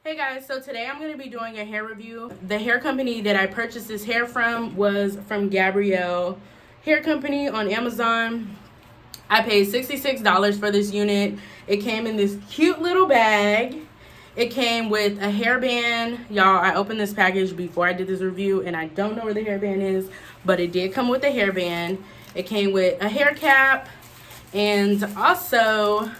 Hey guys, so today I'm going to be doing a hair review. The hair company that I purchased this hair from was from Gabrielle Hair Company on Amazon. I paid $66 for this unit. It came in this cute little bag. It came with a hairband. Y'all, I opened this package before I did this review and I don't know where the hairband is, but it did come with a hairband. It came with a hair cap and also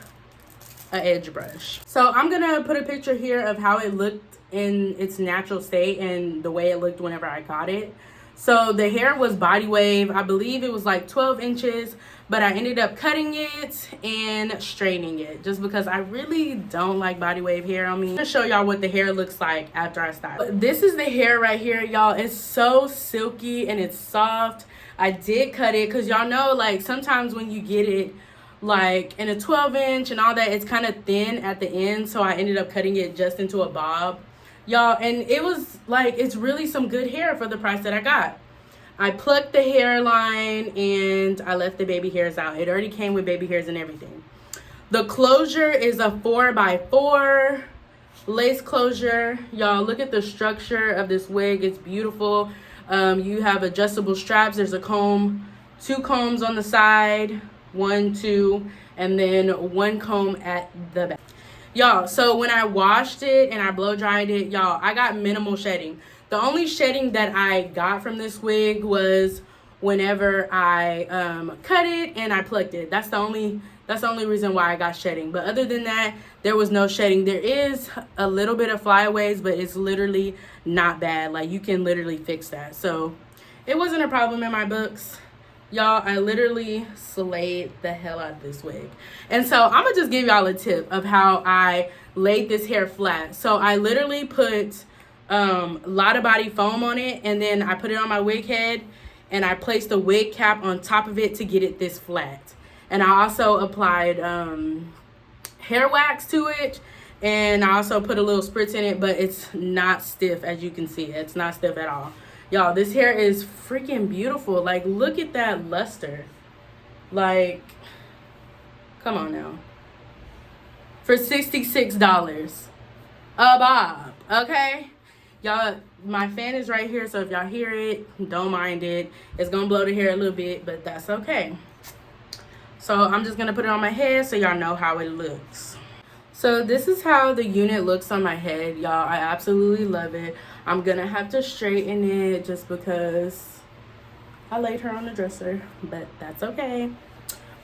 an edge brush. So I'm gonna put a picture here of how it looked in its natural state and the way it looked whenever I got it. So the hair was body wave. I believe it was like 12 inches, but I ended up cutting it and straightening it just because I really don't like body wave hair on me. I'm gonna show y'all what the hair looks like after I style it. This is the hair right here, y'all. It's so silky and it's soft. I did cut it because y'all know, like, sometimes when you get it like in a 12-inch and all that, it's kind of thin at the end, so I ended up cutting it just into a bob, y'all, and it was like, it's really some good hair for the price that I got. I plucked the hairline and I left the baby hairs out. It already came with baby hairs and everything. The closure is a 4x4 lace closure. Y'all, look at the structure of this wig. It's beautiful. You have adjustable straps. There's a comb, 2 combs on the side, 1, 2, and then 1 comb at the back. Y'all, so when I washed it and I blow dried it, y'all, I got minimal shedding. The only shedding that I got from this wig was whenever I cut it and I plucked it. That's the only reason why I got shedding. But other than that, there was no shedding. There is a little bit of flyaways, but it's literally not bad. Like, you can literally fix that. So it wasn't a problem in my books. Y'all, I literally slayed the hell out of this wig. And so I'm gonna just give y'all a tip of how I laid this hair flat. So I literally put Lotta Body foam on it, and then I put it on my wig head, and I placed a wig cap on top of it to get it this flat. And I also applied hair wax to it, and I also put a little spritz in it, but it's not stiff, as you can see. It's not stiff at all. Y'all, this hair is freaking beautiful. Like, look at that luster. Like, come on now. For $66 a bob, okay? Y'all, my fan is right here, so if y'all hear it, don't mind it. It's gonna blow the hair a little bit, but that's okay. So I'm just gonna put it on my head so y'all know how it looks. So this is how the unit looks on my head, y'all. I absolutely love it. I'm gonna have to straighten it just because I laid her on the dresser, but that's okay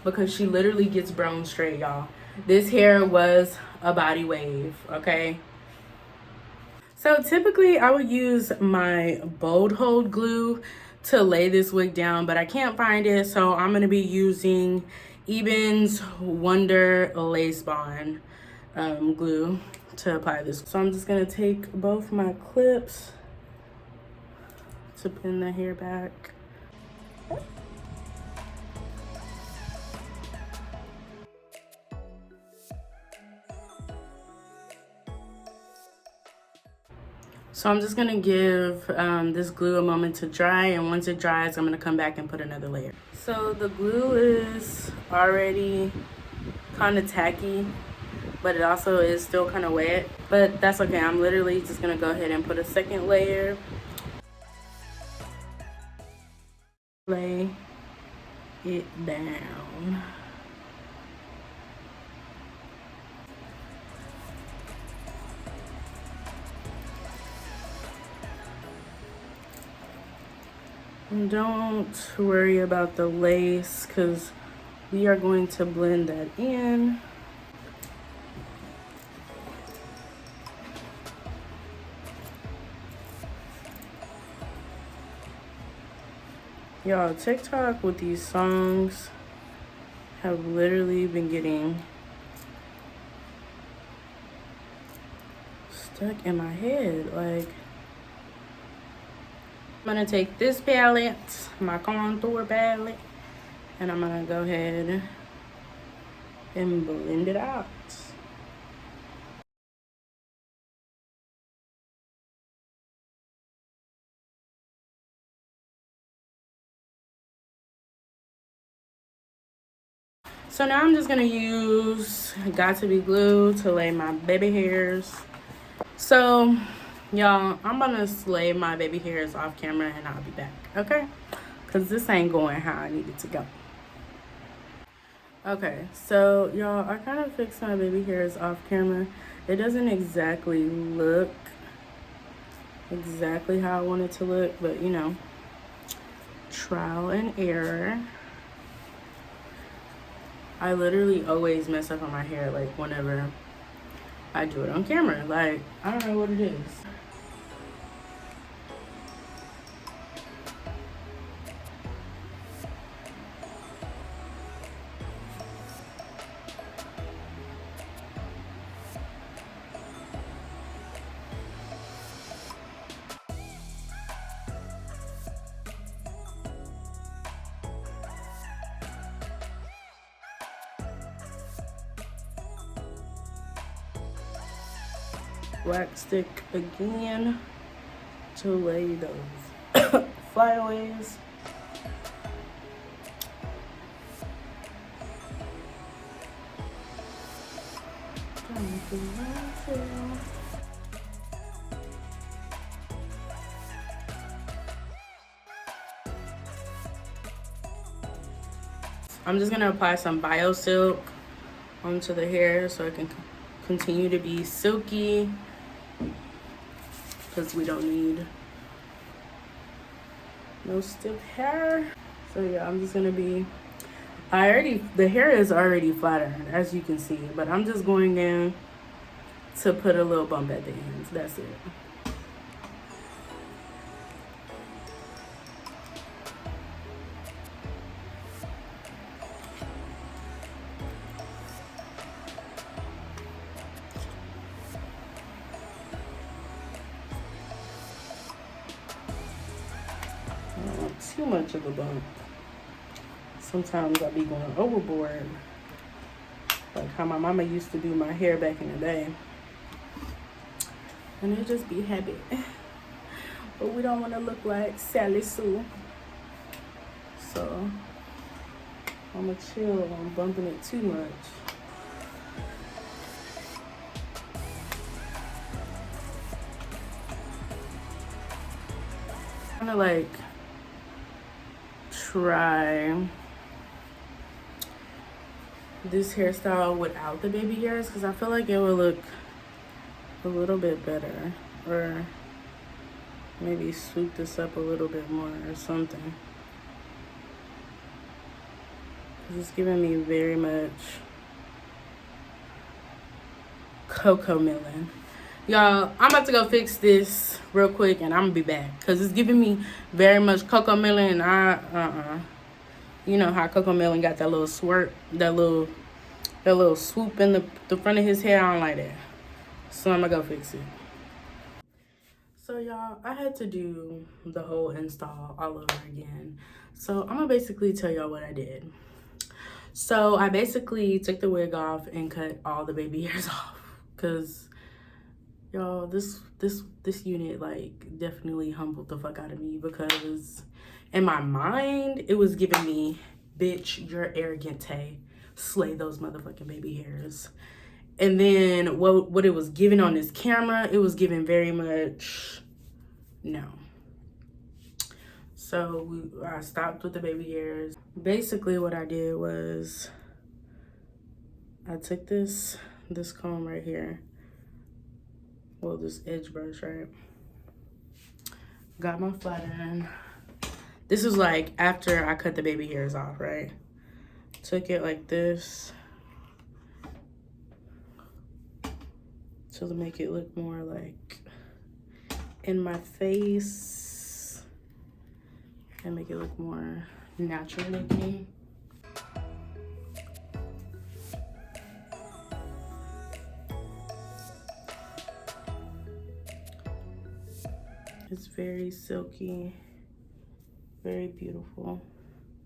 because she literally gets blown straight, y'all. This hair was a body wave, okay? So typically I would use my Bold Hold glue to lay this wig down, but I can't find it, so I'm gonna be using Eben's Wonder Lace Bond glue to apply this. So I'm just gonna take both my clips to pin the hair back. So I'm just gonna give this glue a moment to dry, and once it dries, I'm gonna come back and put another layer. So the glue is already kind of tacky, but it also is still kind of wet, but that's okay. I'm literally just gonna go ahead and put a second layer. Lay it down. And don't worry about the lace because we are going to blend that in. Y'all, TikTok with these songs have literally been getting stuck in my head. Like, I'm gonna take this palette, my contour palette, and I'm gonna go ahead and blend it out. So now I'm just gonna use Got to Be Glue to lay my baby hairs. So, y'all, I'm gonna slay my baby hairs off camera and I'll be back, okay? Because this ain't going how I need it to go. Okay, so y'all, I kind of fixed my baby hairs off camera. It doesn't exactly look exactly how I want it to look, but you know, trial and error. I literally always mess up on my hair, like whenever I do it on camera. Like, I don't know what it is. Black stick again to lay those flyaways. I'm just gonna apply some bio silk onto the hair so it can continue to be silky, because we don't need no stiff hair. So yeah, I'm just gonna be, the hair is already flattened, as you can see, but I'm just going in to put a little bump at the ends. That's it. Not too much of a bump. Sometimes I be going overboard, like how my mama used to do my hair back in the day, and it just be habit. But we don't want to look like Sally Sue, so I'm gonna chill on bumping it too much. I'm gonna like try this hairstyle without the baby hairs, because I feel like it would look a little bit better, or maybe swoop this up a little bit more or something. It's giving me very much cocoa melon. Y'all, I'm about to go fix this real quick and I'm gonna be back, because it's giving me very much cocoa melon, and you know how cocoa melon got that little squirt, that little swoop in the front of his hair. I don't like that, so I'm gonna go fix it. So y'all, I had to do the whole install all over again, so I'm gonna basically tell y'all what I did. So I basically took the wig off and cut all the baby hairs off, because y'all, this unit like definitely humbled the fuck out of me, because in my mind it was giving me, bitch, you're arrogant, Tay, slay those motherfucking baby hairs. And then what it was giving on this camera, it was giving very much no. So I stopped with the baby hairs. Basically what I did was I took this comb right here, well, this edge brush, right? Got my flat iron. This is like after I cut the baby hairs off, right? Took it like this to make it look more like in my face and make it look more natural looking. It's very silky, very beautiful.